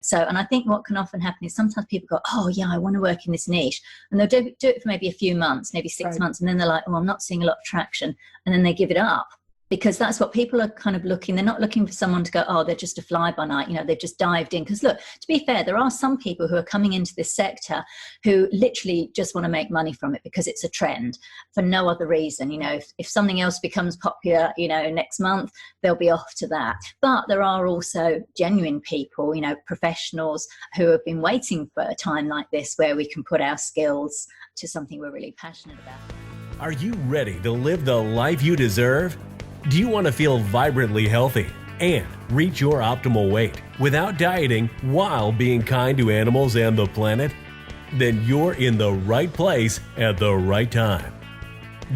So, and I think what can often happen is sometimes people go, oh yeah, I want to work in this niche. And they'll do it for maybe a few months, maybe 6 months. And then they're like, oh, I'm not seeing a lot of traction. And then they give it up. Because that's what people are kind of looking. They're not looking for someone to go, oh, they're just a fly-by-night. You know, they've just dived in. Because look, to be fair, there are some people who are coming into this sector who literally just want to make money from it because it's a trend for no other reason. You know, if something else becomes popular, you know, next month, they'll be off to that. But there are also genuine people, you know, professionals who have been waiting for a time like this where we can put our skills to something we're really passionate about. Are you ready to live the life you deserve? Do you want to feel vibrantly healthy and reach your optimal weight without dieting while being kind to animals and the planet? Then you're in the right place at the right time.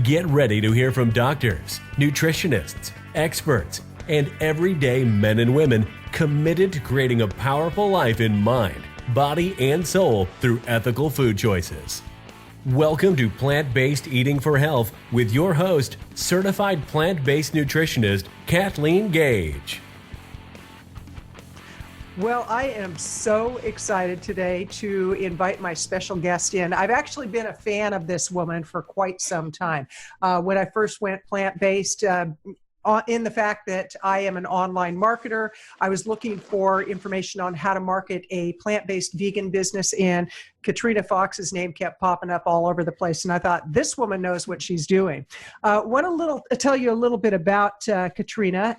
Get ready to hear from doctors, nutritionists, experts, and everyday men and women committed to creating a powerful life in mind, body, and soul through ethical food choices. Welcome to Plant-Based Eating for Health with your host, certified plant-based nutritionist, Kathleen Gage. Well, I am so excited today to invite my special guest in. I've actually been a fan of this woman for quite some time. When I first went plant-based, in the fact that I am an online marketer, I was looking for information on how to market a plant-based vegan business, and Katrina Fox's name kept popping up all over the place. And I thought, this woman knows what she's doing. Want to tell you a little bit about Katrina.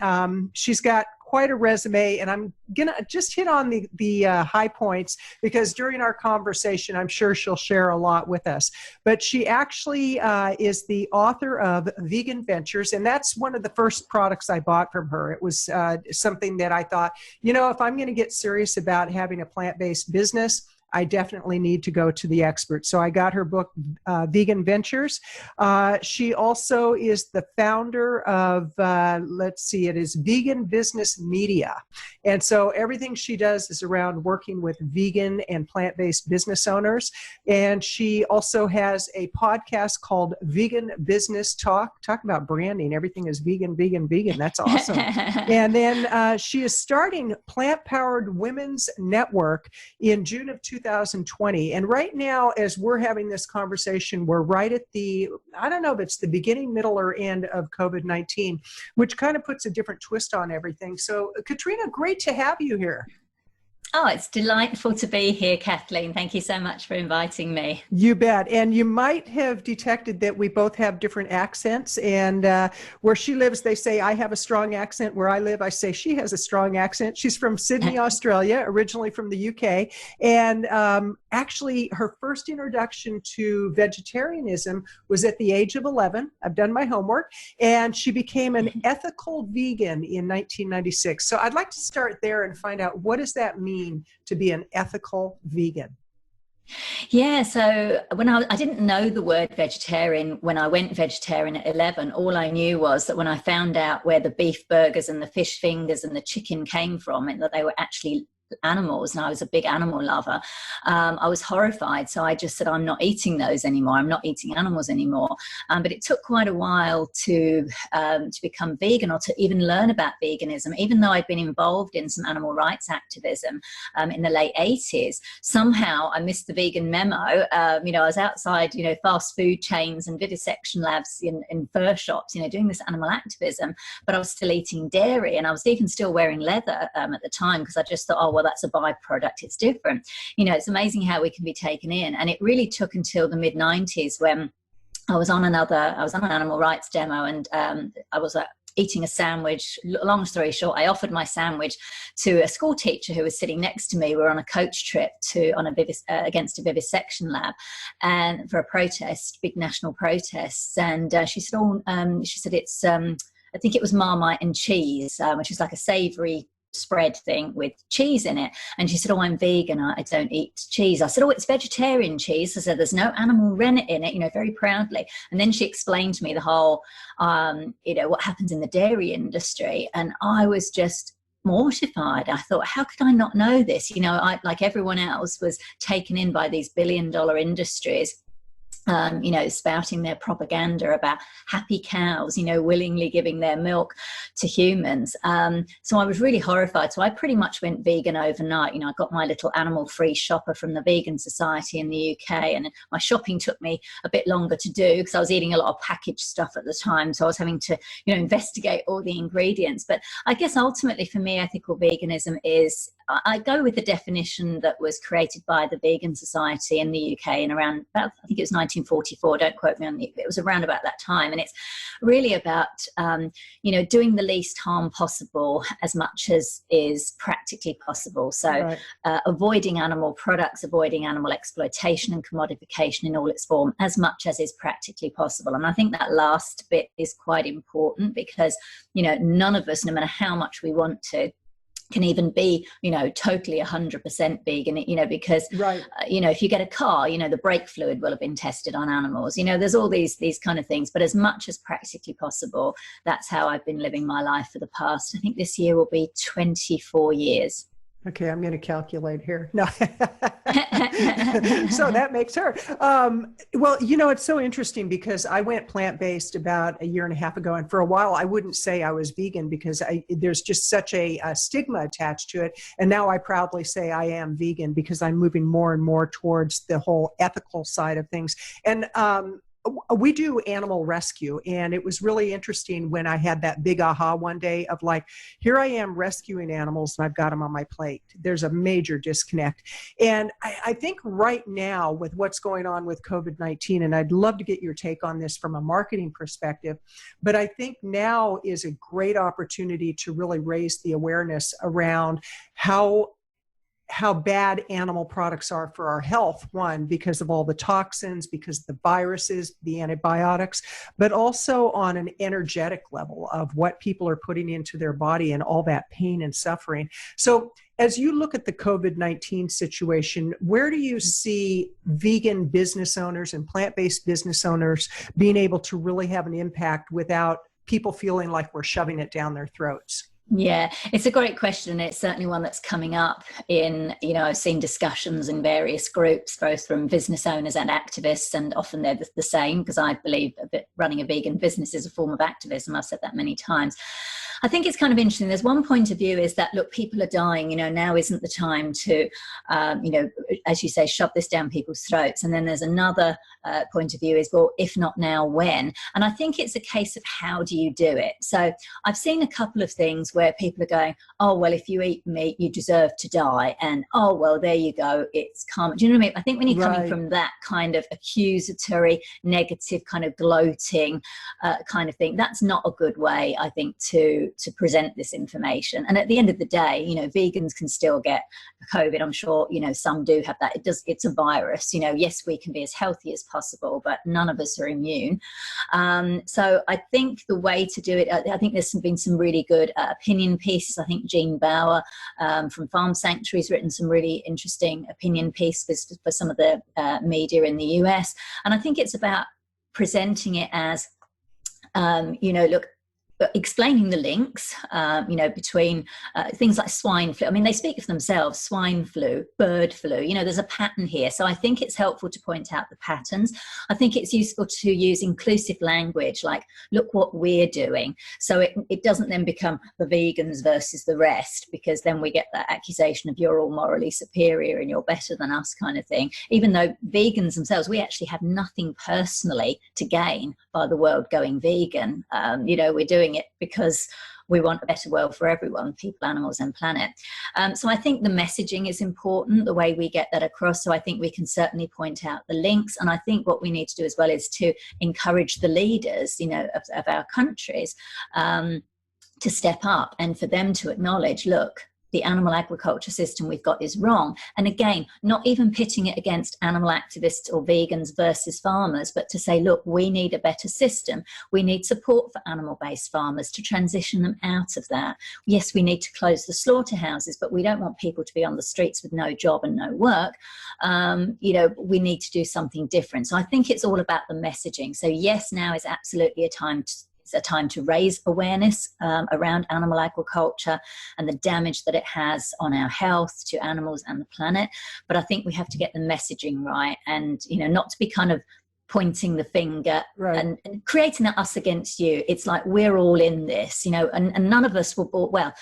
She's got quite a resume, and I'm gonna just hit on the high points because during our conversation, I'm sure she'll share a lot with us. But she actually is the author of Vegan Ventures, and that's one of the first products I bought from her. It was something that I thought, you know, if I'm going to get serious about having a plant-based business, I definitely need to go to the expert. So I got her book, Vegan Ventures. She also is the founder of, it is Vegan Business Media. And so everything she does is around working with vegan and plant-based business owners. And she also has a podcast called Vegan Business Talk. Talk about branding. Everything is vegan, vegan, vegan. That's awesome. And then she is starting Plant Powered Women's Network in June of 2020. And right now, as we're having this conversation, we're right at I don't know if it's the beginning, middle, or end of COVID-19, which kind of puts a different twist on everything. So Katrina, great to have you here. Oh, it's delightful to be here, Kathleen. Thank you so much for inviting me. You bet. And you might have detected that we both have different accents. And where she lives, they say I have a strong accent. Where I live, I say she has a strong accent. She's from Sydney, Australia, originally from the UK. And actually, her first introduction to vegetarianism was at the age of 11. I've done my homework. And she became an ethical vegan in 1996. So I'd like to start there and find out, what does that mean to be an ethical vegan? Yeah, so when I didn't know the word vegetarian when I went vegetarian at 11. All I knew was that when I found out where the beef burgers and the fish fingers and the chicken came from, and that they were actually animals, and I was a big animal lover, I was horrified. So I just said, I'm not eating those anymore. I'm not eating animals anymore. But it took quite a while to become vegan, or to even learn about veganism. Even though I'd been involved in some animal rights activism in the late 80s, somehow I missed the vegan memo. I was outside, fast food chains and vivisection labs in fur shops, doing this animal activism, but I was still eating dairy, and I was even still wearing leather at the time, because I just thought, oh, well, that's a byproduct. It's different. It's amazing how we can be taken in. And it really took until the mid 90s when I was on an animal rights demo, and I was eating a sandwich. Long story short, I offered my sandwich to a school teacher who was sitting next to me. We were on a coach trip against a vivisection lab, and for a protest, big national protests. And she said, it's, I think it was Marmite and cheese, which is like a savory spread thing with cheese in it. And she said, oh, I'm vegan, I don't eat cheese. I said, oh, it's vegetarian cheese. I said, there's no animal rennet in it, very proudly. And then she explained to me the whole, what happens in the dairy industry. And I was just mortified. I thought, how could I not know this? I, like everyone else, was taken in by these billion-dollar industries. spouting their propaganda about happy cows, willingly giving their milk to humans. So I was really horrified. So I pretty much went vegan overnight. I got my little animal-free shopper from the Vegan Society in the UK, and my shopping took me a bit longer to do because I was eating a lot of packaged stuff at the time. So I was having to, investigate all the ingredients. But I guess ultimately for me, ethical veganism is, I go with the definition that was created by the Vegan Society in the UK in around about, I think it was 1944, don't quote me on it was around about that time. And it's really about, doing the least harm possible as much as is practically possible. So Right. Avoiding animal products, avoiding animal exploitation and commodification in all its form as much as is practically possible. And I think that last bit is quite important because, none of us, no matter how much we want to, can even be, totally 100% vegan, because, Right. if you get a car, the brake fluid will have been tested on animals. There's all these kind of things. But as much as practically possible, that's how I've been living my life for the past, I think this year will be 24 years. Okay, I'm going to calculate here. No. So that makes her. Well, it's so interesting because I went plant-based about a year and a half ago. And for a while, I wouldn't say I was vegan because there's just such a stigma attached to it. And now I proudly say I am vegan because I'm moving more and more towards the whole ethical side of things. And we do animal rescue, and it was really interesting when I had that big aha one day of like, here I am rescuing animals and I've got them on my plate. There's a major disconnect. And I think right now with what's going on with COVID-19, and I'd love to get your take on this from a marketing perspective, but I think now is a great opportunity to really raise the awareness around how bad animal products are for our health, one, because of all the toxins, because of the viruses, the antibiotics, but also on an energetic level of what people are putting into their body and all that pain and suffering. So as you look at the COVID-19 situation, where do you see vegan business owners and plant-based business owners being able to really have an impact without people feeling like we're shoving it down their throats? Yeah, it's a great question. And it's certainly one that's coming up in, I've seen discussions in various groups, both from business owners and activists, and often they're the same because I believe running a vegan business is a form of activism. I've said that many times. I think it's kind of interesting. There's one point of view is that, look, people are dying, now isn't the time to, as you say, shove this down people's throats. And then there's another point of view is, well, if not now, when? And I think it's a case of how do you do it? So I've seen a couple of things where people are going, oh, well, if you eat meat, you deserve to die. And, oh, well, there you go. It's karma. Do you know what I mean? I think when you're coming from that kind of accusatory, negative, kind of gloating kind of thing, that's not a good way, I think, to present this information. And at the end of the day, vegans can still get COVID. I'm sure, some do have that. It's a virus. Yes, we can be as healthy as possible, but none of us are immune. So I think the way to do it, I think there's been some really good opinion pieces. I think Jean Bauer from Farm Sanctuary has written some really interesting opinion pieces for some of the media in the US. And I think it's about presenting it as, look, explaining the links, between things like swine flu. I mean, they speak for themselves, swine flu, bird flu, there's a pattern here. So I think it's helpful to point out the patterns. I think it's useful to use inclusive language, like, look what we're doing. So it doesn't then become the vegans versus the rest, because then we get that accusation of you're all morally superior and you're better than us kind of thing. Even though vegans themselves, we actually have nothing personally to gain by the world going vegan. We're doing it because we want a better world for everyone, people, animals, and planet. So I think the messaging is important, the way we get that across. So I think we can certainly point out the links. And I think what we need to do as well is to encourage the leaders, of our countries to step up and for them to acknowledge, look, the animal agriculture system we've got is wrong. And again, not even pitting it against animal activists or vegans versus farmers, but to say, look, we need a better system. We need support for animal-based farmers to transition them out of that. Yes, we need to close the slaughterhouses, but we don't want people to be on the streets with no job and no work. We need to do something different. So I think it's all about the messaging. So yes, now is absolutely a time to raise awareness around animal agriculture and the damage that it has on our health, to animals and the planet. But I think we have to get the messaging right, and not to be kind of pointing the finger Right. and creating that us against you. It's like we're all in this, you know, and none of us were born, well,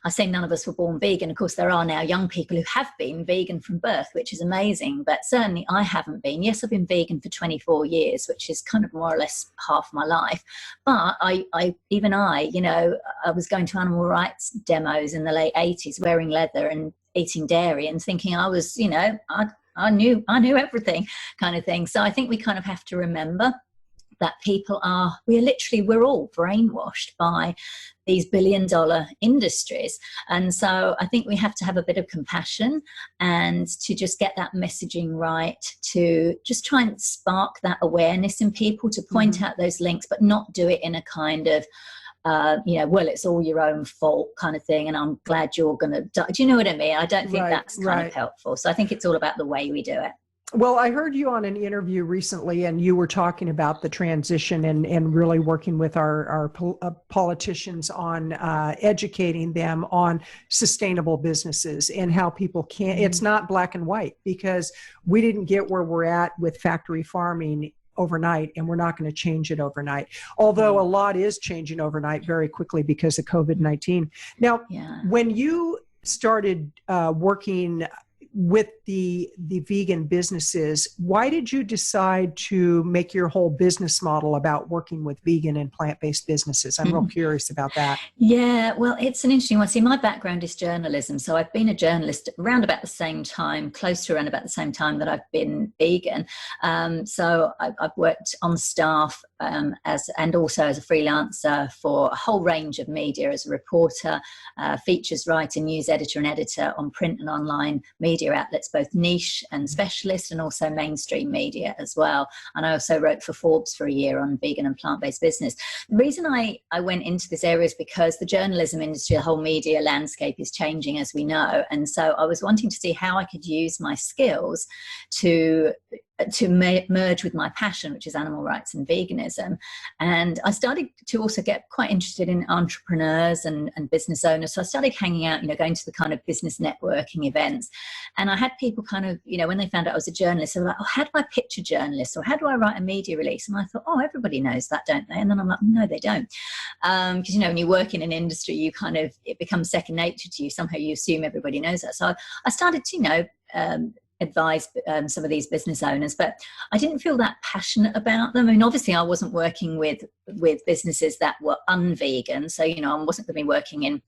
I say none of us were born vegan. Of course, there are now young people who have been vegan from birth, which is amazing. But certainly I haven't been. Yes, I've been vegan for 24 years, which is kind of more or less half my life. But I you know, I was going to animal rights demos in the late 80s, wearing leather and eating dairy and thinking I was, you know, I knew everything kind of thing. So I think we kind of have to remember that we're all brainwashed by these billion-dollar industries. And so I think we have to have a bit of compassion and to just get that messaging right, to just try and spark that awareness in people, to point out those links, but not do it in a kind of, you know, well, it's all your own fault kind of thing, and I'm glad you're going to die. Do you know what I mean? I don't think that's kind of helpful. So I think it's all about the way we do it. Well, I heard you on an interview recently, and you were talking about the transition and really working with our politicians on educating them on sustainable businesses and how people can't, it's not black and white, because we didn't get where we're at with factory farming overnight, and we're not going to change it overnight. Although a lot is changing overnight very quickly because of COVID-19. Now, when you started working with the vegan businesses, why did you decide to make your whole business model about working with vegan and plant-based businesses? I'm real curious about that. Yeah, well, it's an interesting one. See, my background is journalism. So I've been a journalist around about the same time, close to around about the same time that I've been vegan. So I've worked on staff and also as a freelancer for a whole range of media, as a reporter, features writer, news editor and editor on print and online media outlets, both niche and specialist, and also mainstream media as well. And I also wrote for Forbes for a year on vegan and plant-based business. The reason I went into this area is because the journalism industry, the whole media landscape is changing, as we know. And so I was wanting to see how I could use my skills to merge with my passion, which is animal rights and veganism. And I started to also get quite interested in entrepreneurs and business owners. So I started hanging out, you know, going to the kind of business networking events. And I had people kind of, you know, when they found out I was a journalist, they were like, oh, how do I pitch a journalist? Or how do I write a media release? And I thought, oh, everybody knows that, don't they? And then I'm like, no, they don't. Because, you know, when you work in an industry, it becomes second nature to you. Somehow you assume everybody knows that. So I started to, you know, advise some of these business owners, but I didn't feel that passionate about them. I mean, obviously I wasn't working with businesses that were unvegan. So, you know, I wasn't going to be working in,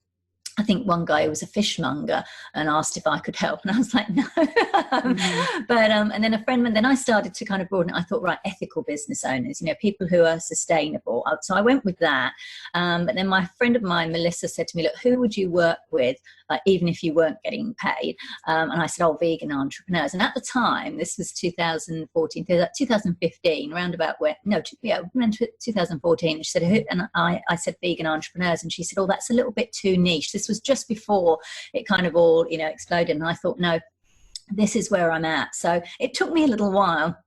I think one guy was a fishmonger and asked if I could help. And I was like, no. But, and then a friend, and then I started to kind of broaden it. I thought, right, ethical business owners, you know, people who are sustainable. So I went with that. But then my friend of mine, Melissa, said to me, look, who would you work with, even if you weren't getting paid? And I said, oh, vegan entrepreneurs. And at the time, this was 2015, around about where, no, yeah, 2014. She said, who? And I said, vegan entrepreneurs. And she said, oh, that's a little bit too niche. This was just before it kind of all, you know, exploded. And I thought, no, this is where I'm at. So it took me a little while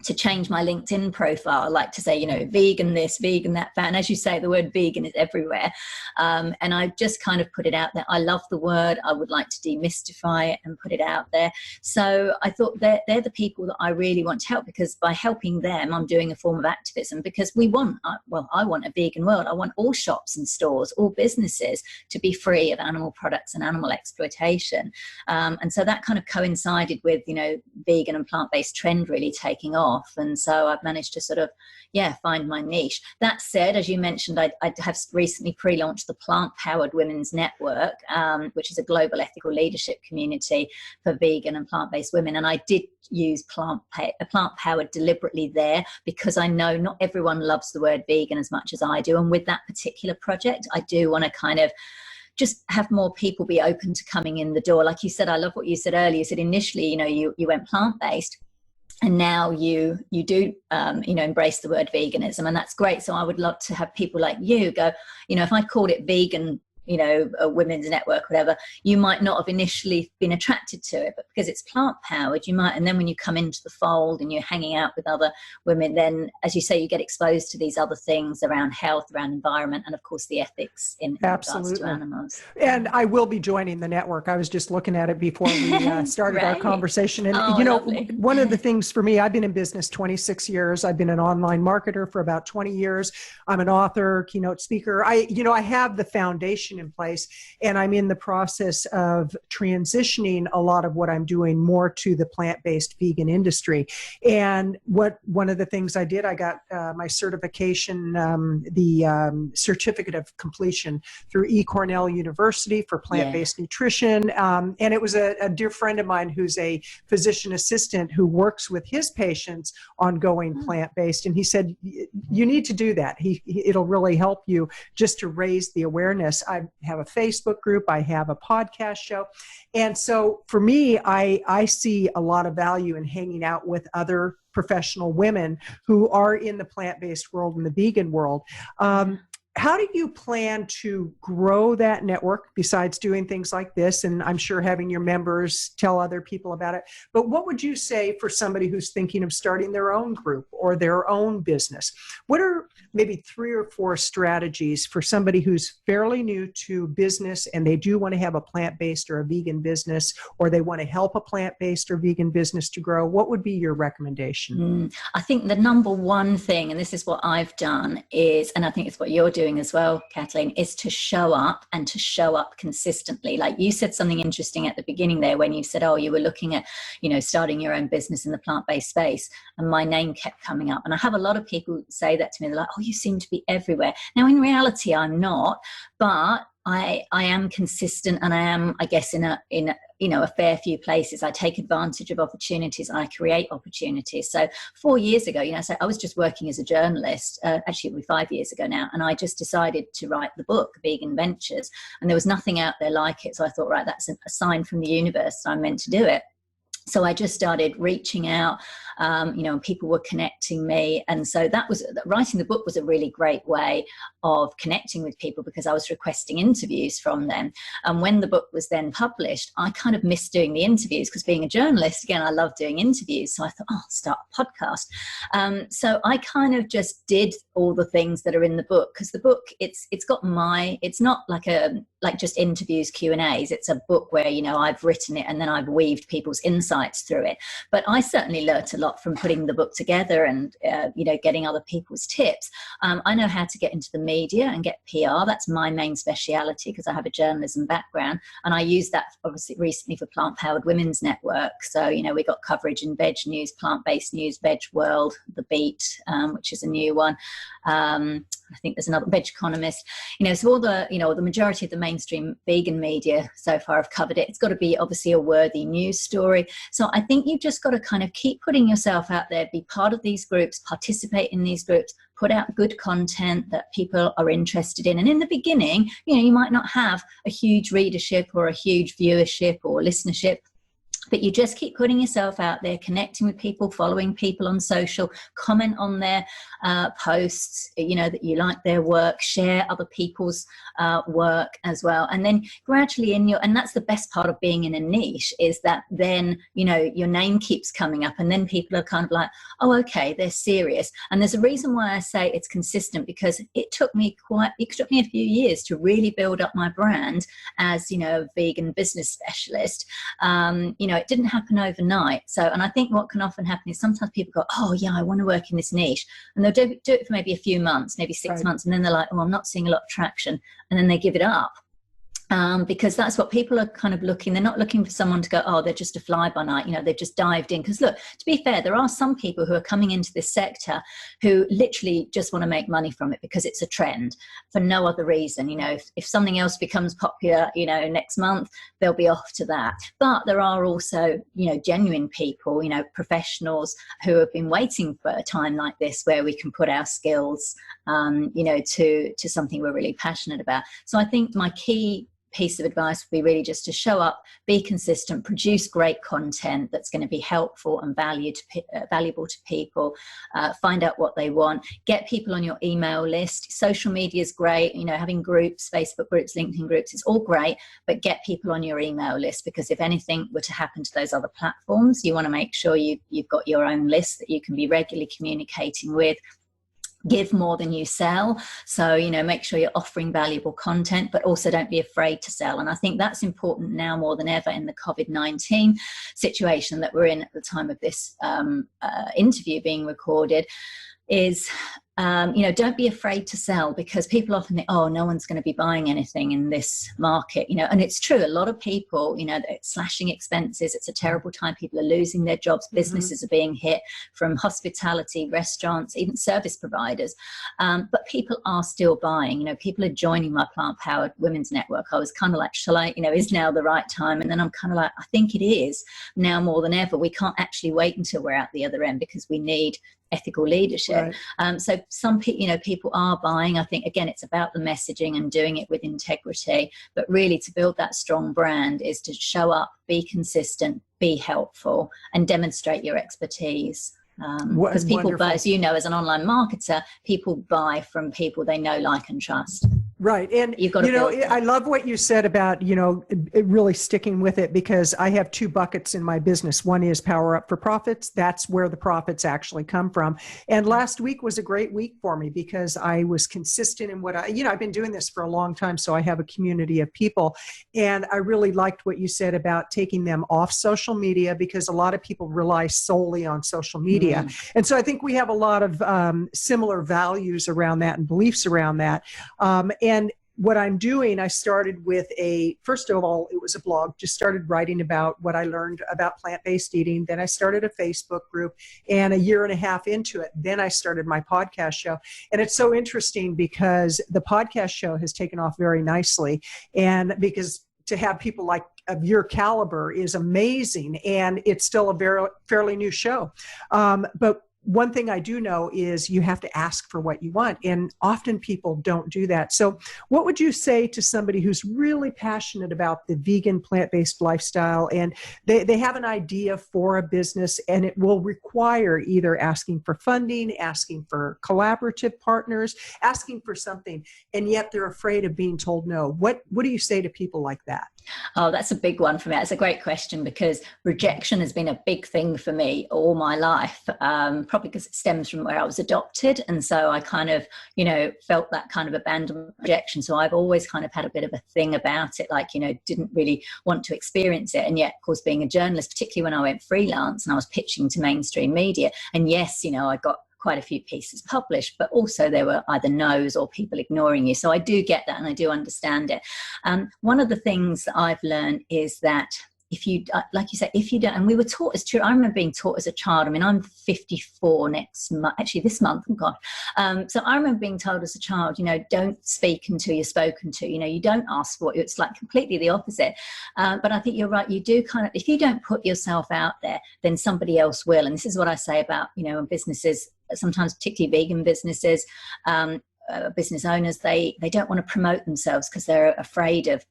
to change my LinkedIn profile, like to say, you know, vegan this, vegan that, and as you say, the word vegan is everywhere. And I just kind of put it out there. I love the word. I would like to demystify it and put it out there. So I thought they're the people that I really want to help, because by helping them, I'm doing a form of activism, because I want a vegan world. I want all shops and stores, all businesses to be free of animal products and animal exploitation. And so that kind of coincided with, you know, vegan and plant-based trend really taking off. And so I've managed to sort of, find my niche. That said, as you mentioned, I have recently pre-launched the Plant-Powered Women's Network, which is a global ethical leadership community for vegan and plant-based women. And I did use plant-powered deliberately there, because I know not everyone loves the word vegan as much as I do. And with that particular project, I do want to kind of just have more people be open to coming in the door. Like you said, I love what you said earlier. You said initially, you know, you went plant-based, and now you do, you know, embrace the word veganism, and that's great. So I would love to have people like you go, you know, if I called it vegan you know, a women's network, whatever, you might not have initially been attracted to it, but because it's plant powered, you might. And then when you come into the fold and you're hanging out with other women, then, as you say, you get exposed to these other things around health, around environment, and of course the ethics in regards to animals. And I will be joining the network. I was just looking at it before we started our conversation. And, you know, lovely. One of the things for me, I've been in business 26 years. I've been an online marketer for about 20 years. I'm an author, keynote speaker. I have the foundation in place, and I'm in the process of transitioning a lot of what I'm doing more to the plant-based vegan industry. And one of the things I did, I got my certification, the certificate of completion through Cornell University for plant-based nutrition. And it was a dear friend of mine who's a physician assistant who works with his patients on going plant-based. And he said, you need to do that. It'll really help you just to raise the awareness. I have a Facebook group. I have a podcast show. And so for me, I see a lot of value in hanging out with other professional women who are in the plant-based world and the vegan world. How do you plan to grow that network besides doing things like this? And I'm sure having your members tell other people about it. But what would you say for somebody who's thinking of starting their own group or their own business? What are maybe 3 or 4 strategies for somebody who's fairly new to business and they do want to have a plant-based or a vegan business, or they want to help a plant-based or vegan business to grow? What would be your recommendation? I think the number one thing, and this is what I've done, is, and I think it's what you're doing as well, Kathleen, is to show up, and to show up consistently. Like you said something interesting at the beginning there when you said, oh, you were looking at, you know, starting your own business in the plant-based space, and my name kept coming up. And I have a lot of people say that to me. They're like, oh, you seem to be everywhere. Now, in reality, I'm not, but I am consistent, and I am, I guess, in a fair few places. I take advantage of opportunities, and I create opportunities. So 4 years ago, so I was just working as a journalist, actually it will be 5 years ago now, and I just decided to write the book, Vegan Ventures, and there was nothing out there like it. So I thought, right, that's a sign from the universe, I'm meant to do it. So I just started reaching out, and people were connecting me. And so writing the book was a really great way of connecting with people, because I was requesting interviews from them. And when the book was then published, I kind of missed doing the interviews, because being a journalist, again, I love doing interviews. So I thought, I'll start a podcast. So I kind of just did all the things that are in the book, because the book, it's not like just interviews, Q&As. It's a book where, I've written it and then I've weaved people's insights through it. But I certainly learnt a lot from putting the book together and, getting other people's tips. I know how to get into the media and get PR. That's my main speciality, because I have a journalism background. And I use that obviously recently for Plant Powered Women's Network. So, we got coverage in Veg News, Plant-Based News, Veg World, The Beat, which is a new one. I think there's another, Veg Economist, so all the majority of the mainstream vegan media so far have covered it. It's got to be obviously a worthy news story. So I think you've just got to kind of keep putting yourself out there, be part of these groups, participate in these groups, put out good content that people are interested in. And in the beginning, you might not have a huge readership or a huge viewership or listenership, but you just keep putting yourself out there, connecting with people, following people on social, comment on their posts, that you like their work, share other people's work as well. And then gradually and that's the best part of being in a niche, is that then, your name keeps coming up, and then people are kind of like, oh, okay, they're serious. And there's a reason why I say it's consistent, because it took me a few years to really build up my brand as, a vegan business specialist. It didn't happen overnight. So, and I think what can often happen is sometimes people go, oh yeah, I want to work in this niche. And they'll do it for maybe a few months, maybe 6 months. And then they're like, oh, I'm not seeing a lot of traction. And then they give it up. Because that's what people are kind of looking. They're not looking for someone to go, oh, they're just a fly-by-night. They've just dived in. Because look, to be fair, there are some people who are coming into this sector who literally just want to make money from it because it's a trend for no other reason. If something else becomes popular, next month, they'll be off to that. But there are also, genuine people, professionals who have been waiting for a time like this where we can put our skills, to something we're really passionate about. So I think my key piece of advice would be really just to show up, be consistent, produce great content that's going to be helpful and valuable to people, find out what they want, get people on your email list. Social media is great, having groups, Facebook groups, LinkedIn groups, it's all great, but get people on your email list, because if anything were to happen to those other platforms, you want to make sure you've got your own list that you can be regularly communicating with. Give more than you sell. So, make sure you're offering valuable content, but also don't be afraid to sell. And I think that's important now more than ever in the COVID-19 situation that we're in at the time of this interview being recorded, is don't be afraid to sell, because people often think, oh, no one's going to be buying anything in this market, and it's true. A lot of people, they're slashing expenses. It's a terrible time. People are losing their jobs. Businesses are being hit, from hospitality, restaurants, even service providers. But people are still buying. People are joining my plant-powered women's network. I was kind of like, is now the right time? And then I'm kind of like, I think it is now more than ever. We can't actually wait until we're out the other end, because we need ethical leadership. Right. So some people are buying. I think, again, it's about the messaging and doing it with integrity, but really to build that strong brand is to show up, be consistent, be helpful, and demonstrate your expertise. Because people buy, as as an online marketer, people buy from people they know, like, and trust. Right. And, you've got to I love what you said about, really sticking with it, because I have two buckets in my business. One is Power Up for Profits. That's where the profits actually come from. And last week was a great week for me, because I was consistent in what I've been doing this for a long time. So I have a community of people, and I really liked what you said about taking them off social media, because a lot of people rely solely on social media. And so I think we have a lot of similar values around that and beliefs around that. And what I'm doing, I started with first of all, it was a blog, just started writing about what I learned about plant-based eating. Then I started a Facebook group, and a year and a half into it, then I started my podcast show. And it's so interesting, because the podcast show has taken off very nicely. And because to have people like of your caliber is amazing, and it's still a fairly new show. But one thing I do know is you have to ask for what you want, and often people don't do that. So what would you say to somebody who's really passionate about the vegan plant-based lifestyle, and they have an idea for a business, and it will require either asking for funding, asking for collaborative partners, asking for something, and yet they're afraid of being told no? What do you say to people like that? Oh, that's a big one for me. It's a great question, because rejection has been a big thing for me all my life, probably because it stems from where I was adopted. And so I kind of, felt that kind of abandonment, rejection. So I've always kind of had a bit of a thing about it, like, didn't really want to experience it. And yet, of course, being a journalist, particularly when I went freelance and I was pitching to mainstream media, and yes, I got quite a few pieces published, but also there were either no's or people ignoring you. So I do get that, and I do understand it. One of the things that I've learned is that if you, like you said, if you don't, and we were taught as children, I remember being taught as a child. I mean, I'm 54 next month, actually this month, oh God. So I remember being told as a child, don't speak until you're spoken to, you don't ask for it. It's like completely the opposite. But I think you're right. You do kind of, if you don't put yourself out there, then somebody else will. And this is what I say about, businesses, sometimes particularly vegan businesses, business owners, they don't want to promote themselves because they're afraid of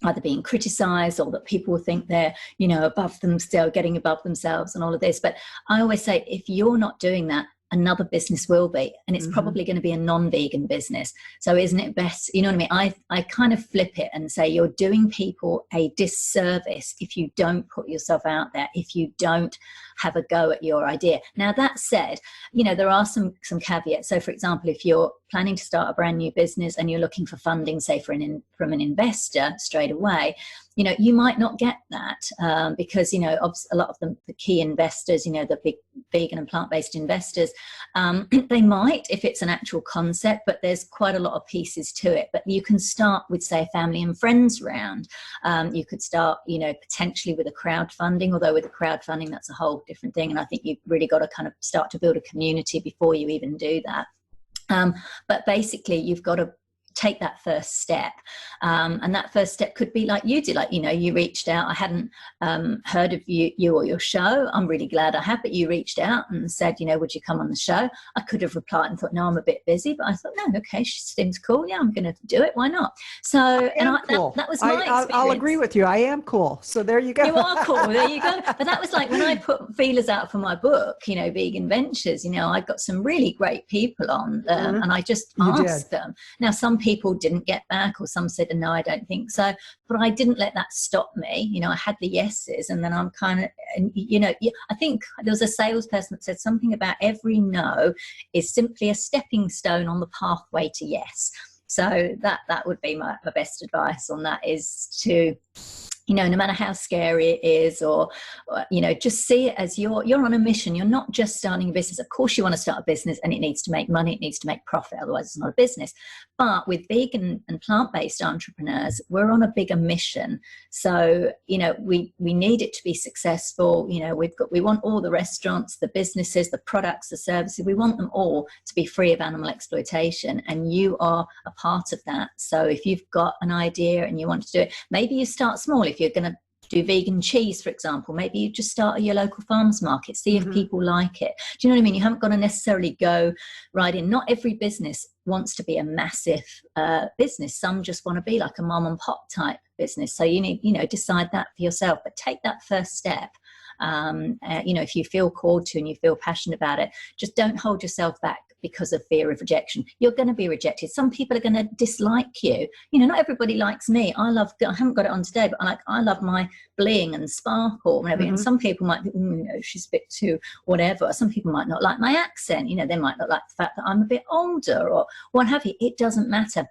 either being criticized, or that people will think they're, above them, still getting above themselves and all of this. But I always say, if you're not doing that, another business will be, and it's probably going to be a non-vegan business. So isn't it best, you know what I mean? I kind of flip it and say, you're doing people a disservice if you don't put yourself out there, if you don't have a go at your idea. Now, that said, there are some caveats. So, for example, if you're planning to start a brand new business and you're looking for funding, say from an investor straight away, you might not get that because, a lot of the key investors, the big vegan and plant-based investors, they might, if it's an actual concept, but there's quite a lot of pieces to it. But you can start with, say, a family and friends round. You could start, potentially with a crowdfunding, although with a crowdfunding, that's a whole different thing. And I think you've really got to kind of start to build a community before you even do that. But basically, you've got to take that first step. And that first step could be like you did, like, you reached out. I hadn't heard of you or your show. I'm really glad I have, but you reached out and said, would you come on the show? I could have replied and thought, no, I'm a bit busy, but I thought, no, okay, she seems cool. Yeah, I'm going to do it. Why not? So, cool. that was my experience. I'll agree with you. I am cool. So there you go. You are cool. There you go. But that was like when I put feelers out for my book, Vegan Ventures, I got some really great people on and I just asked them. Now, some people didn't get back, or some said, no, I don't think so. But I didn't let that stop me. I had the yeses, and then I'm kind of, I think there was a salesperson that said something about every no is simply a stepping stone on the pathway to yes. So that would be my best advice on that, is to, no matter how scary it is, or just see it as you're on a mission. You're not just starting a business. Of course, you want to start a business and it needs to make money. It needs to make profit. Otherwise, it's not a business. But with vegan and plant-based entrepreneurs, we're on a bigger mission. So, we need it to be successful. We want all the restaurants, the businesses, the products, the services. We want them all to be free of animal exploitation. And you are a part of that. So if you've got an idea and you want to do it, maybe you start small. If you're going to do vegan cheese, for example, maybe you just start at your local farmers market, see if people like it. Do you know what I mean? You haven't got to necessarily go right in. Not every business wants to be a massive business. Some just want to be like a mom and pop type business. So you need, decide that for yourself, but take that first step. If you feel called to and you feel passionate about it, just don't hold yourself back because of fear of rejection. You're going to be rejected. Some people are going to dislike you. Not everybody likes me. I haven't got it on today, but I love my bling and sparkle and everything. And some people might think, she's a bit too whatever. Some people might not like my accent. They might not like the fact that I'm a bit older or what have you. It doesn't matter.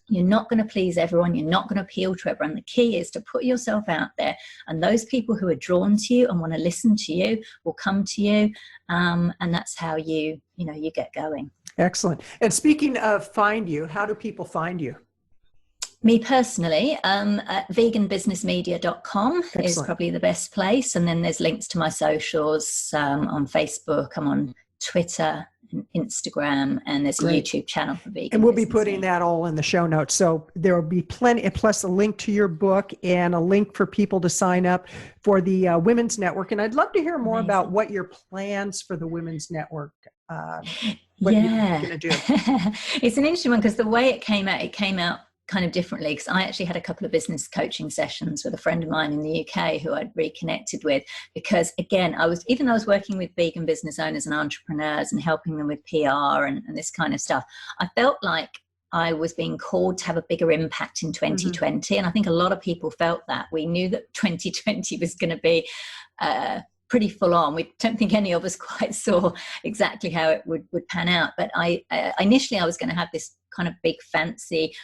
You're not going to please everyone. You're not going to appeal to everyone. The key is to put yourself out there, and those people who are drawn to you and want to listen to you will come to you, and that's how you get going. Excellent. And speaking of find you, how do people find you? Me personally, veganbusinessmedia.com is probably the best place, and then there's links to my socials on Facebook. I'm on Twitter and Instagram, and there's a YouTube channel for vegan. And we'll be putting that all in the show notes. So there will be plenty, plus a link to your book and a link for people to sign up for the Women's Network. And I'd love to hear more about what your plans for the Women's Network, what you're going to do. It's an interesting one because the way it came out kind of differently, because I actually had a couple of business coaching sessions with a friend of mine in the UK who I'd reconnected with, because again, even though I was working with vegan business owners and entrepreneurs and helping them with PR and this kind of stuff, I felt like I was being called to have a bigger impact in 2020. And I think a lot of people felt that. We knew that 2020 was going to be pretty full on. We don't think any of us quite saw exactly how it would pan out. But initially I was going to have this kind of big fancy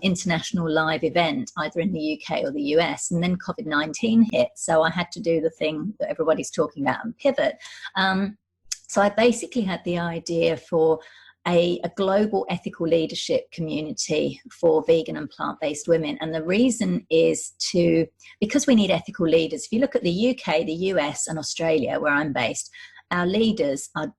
international live event either in the UK or the US, and then COVID-19 hit, so I had to do the thing that everybody's talking about and pivot. So I basically had the idea for a global ethical leadership community for vegan and plant-based women. And the reason is because we need ethical leaders. If you look at the UK, the US and Australia, where I'm based, our leaders are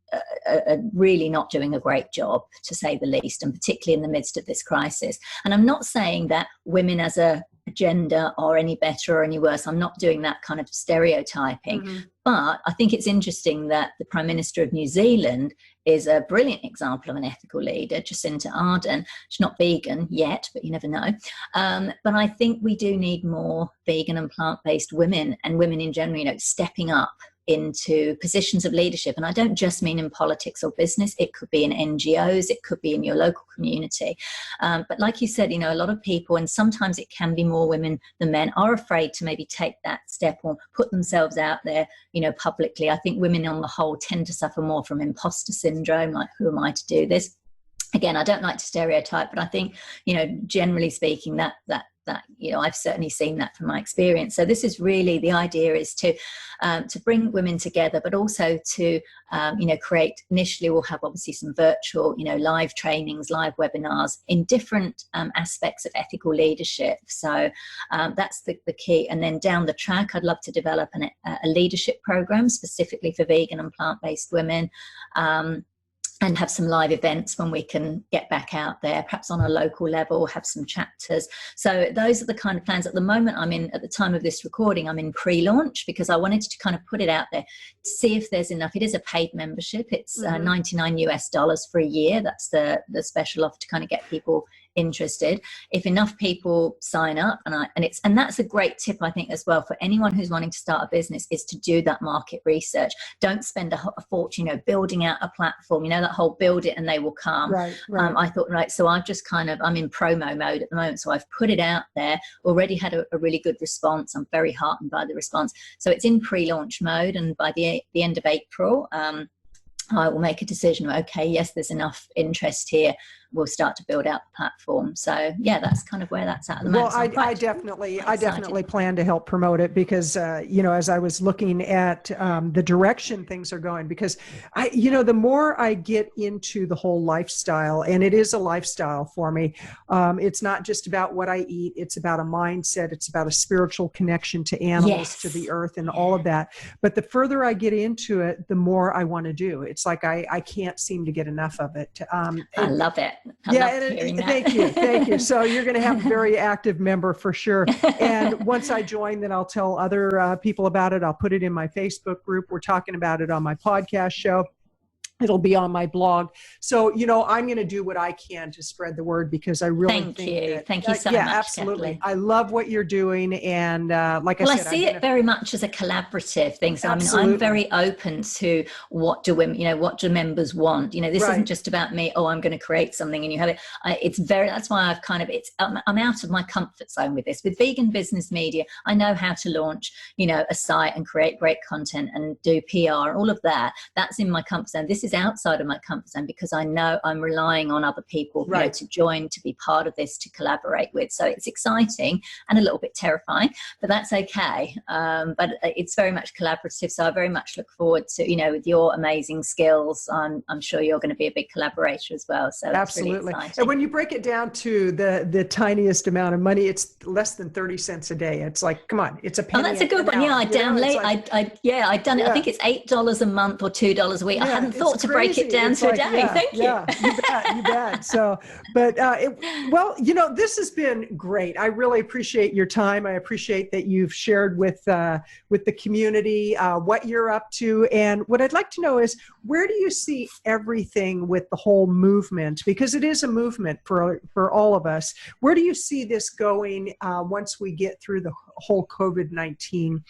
really not doing a great job, to say the least, and particularly in the midst of this crisis. And I'm not saying that women as a gender are any better or any worse. I'm not doing that kind of stereotyping. But I think it's interesting that the Prime Minister of New Zealand is a brilliant example of an ethical leader, Jacinda Ardern. She's not vegan yet, but you never know. But I think we do need more vegan and plant-based women, and women in general, stepping up into positions of leadership. And I don't just mean in politics or business. It could be in NGOs. It could be in your local community. But like you said, a lot of people, and sometimes it can be more women than men, are afraid to maybe take that step or put themselves out there, publicly. I think women on the whole tend to suffer more from imposter syndrome, like, who am I to do this? Again, I don't like to stereotype, but I think, generally speaking, that I've certainly seen that from my experience. So this is really, the idea is to bring women together, but also to, create, initially we'll have obviously some virtual, live trainings, live webinars in different aspects of ethical leadership. So that's the key. And then down the track, I'd love to develop a leadership program specifically for vegan and plant-based women. and have some live events when we can get back out there, perhaps on a local level, have some chapters. So those are the kind of plans. At the moment, at the time of this recording, I'm in pre-launch because I wanted to kind of put it out there to see if there's enough. It is a paid membership. It's $99 for a year. That's the special offer to kind of get people interested. If enough people sign up, and that's a great tip, I think, as well, for anyone who's wanting to start a business, is to do that market research. Don't spend a fortune, building out a platform, that whole build it and they will come. Right. I thought, so I've just I'm in promo mode at the moment. So I've put it out there, already had a really good response. I'm very heartened by the response. So it's in pre-launch mode. And by the end of April, I will make a decision. Okay, yes, there's enough interest here. We'll start to build out the platform. So yeah, that's kind of where that's at the moment. Well, I definitely plan to help promote it because, as I was looking at the direction things are going, because the more I get into the whole lifestyle, and it is a lifestyle for me, it's not just about what I eat. It's about a mindset. It's about a spiritual connection to animals, to the earth, and all of that. But the further I get into it, the more I want to do. It's like I can't seem to get enough of it. I love it. Thank you. So you're going to have a very active member for sure. And once I join, then I'll tell other people about it. I'll put it in my Facebook group. We're talking about it on my podcast show. It'll be on my blog. So, I'm going to do what I can to spread the word because I really Thank you so much. Absolutely. Kathleen. I love what you're doing. And like I said, I see it very much as a collaborative thing. So I'm very open to what do members want? This isn't just about me. Oh, I'm going to create something and you have it. That's why I'm out of my comfort zone with this. With Vegan Business Media, I know how to launch, a site and create great content and do PR and all of that. That's in my comfort zone. This is outside of my comfort zone because I know I'm relying on other people to join, to be part of this, to collaborate with. So it's exciting and a little bit terrifying, but that's okay. But it's very much collaborative. So I very much look forward to, with your amazing skills, I'm sure you're going to be a big collaborator as well. So absolutely. Really and when you break it down to the tiniest amount of money, it's less than 30 cents a day. It's like, come on, it's a penny. Oh, that's a good one. Yeah, I've done it. I think it's $8 a month or $2 a week. I hadn't thought to break it down to a day. Thank you. Yeah, you bet. So, but this has been great. I really appreciate your time. I appreciate that you've shared with the community what you're up to. And what I'd like to know is, where do you see everything with the whole movement? Because it is a movement for all of us. Where do you see this going once we get through the whole COVID-19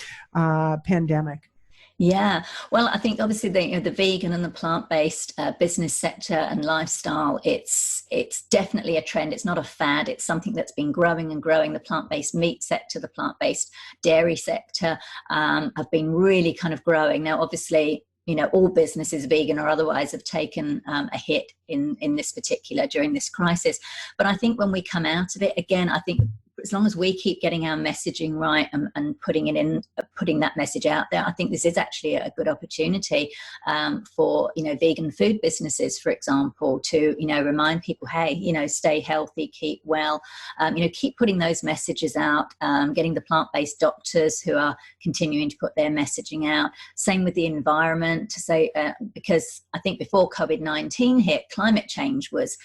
pandemic? Yeah, well, I think obviously the vegan and the plant-based business sector and lifestyle, it's definitely a trend. It's not a fad. It's something that's been growing and growing. The plant-based meat sector, the plant-based dairy sector have been really kind of growing. Now, obviously, all businesses, vegan or otherwise, have taken a hit in this particular during this crisis. But I think when we come out of it, again, I think as long as we keep getting our messaging right and putting that message out there, I think this is actually a good opportunity for, vegan food businesses, for example, to, remind people, hey, stay healthy, keep well, keep putting those messages out, getting the plant-based doctors who are continuing to put their messaging out. Same with the environment, to say, because I think before COVID-19 hit, climate change was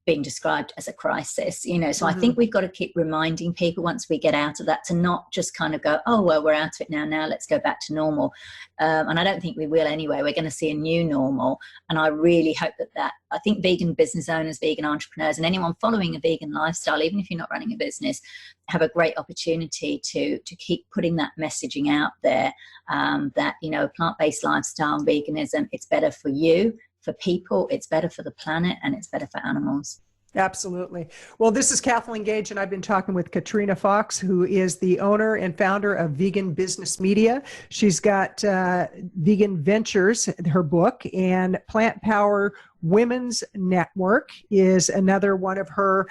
being described as a crisis, so I think we've got to keep reminding people once we get out of that to not just kind of go, oh, well, we're out of it now let's go back to normal. And I don't think we will anyway. We're going to see a new normal. And I really hope that I think vegan business owners, vegan entrepreneurs, and anyone following a vegan lifestyle, even if you're not running a business, have a great opportunity to keep putting that messaging out there, that, plant-based lifestyle, veganism, it's better for you, for people, it's better for the planet, and it's better for animals. Absolutely. Well, this is Kathleen Gage, and I've been talking with Katrina Fox, who is the owner and founder of Vegan Business Media. She's got Vegan Ventures, her book, and Plant Power Women's Network is another one of her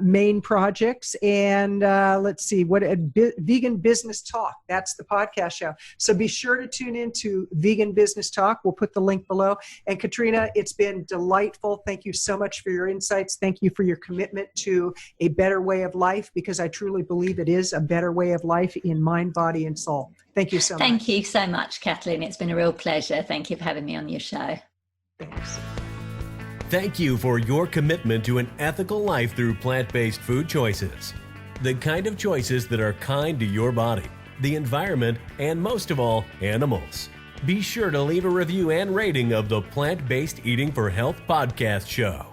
main projects. And let's see, Vegan Business Talk, that's the podcast show. So be sure to tune into Vegan Business Talk. We'll put the link below. And Katrina, it's been delightful. Thank you so much for your insights. Thank you for your commitment to a better way of life, because I truly believe it is a better way of life in mind, body, and soul. Thank you so much. Thank you so much, Kathleen. It's been a real pleasure. Thank you for having me on your show. Thanks. Thank you for your commitment to an ethical life through plant-based food choices. The kind of choices that are kind to your body, the environment, and most of all, animals. Be sure to leave a review and rating of the Plant-Based Eating for Health podcast show.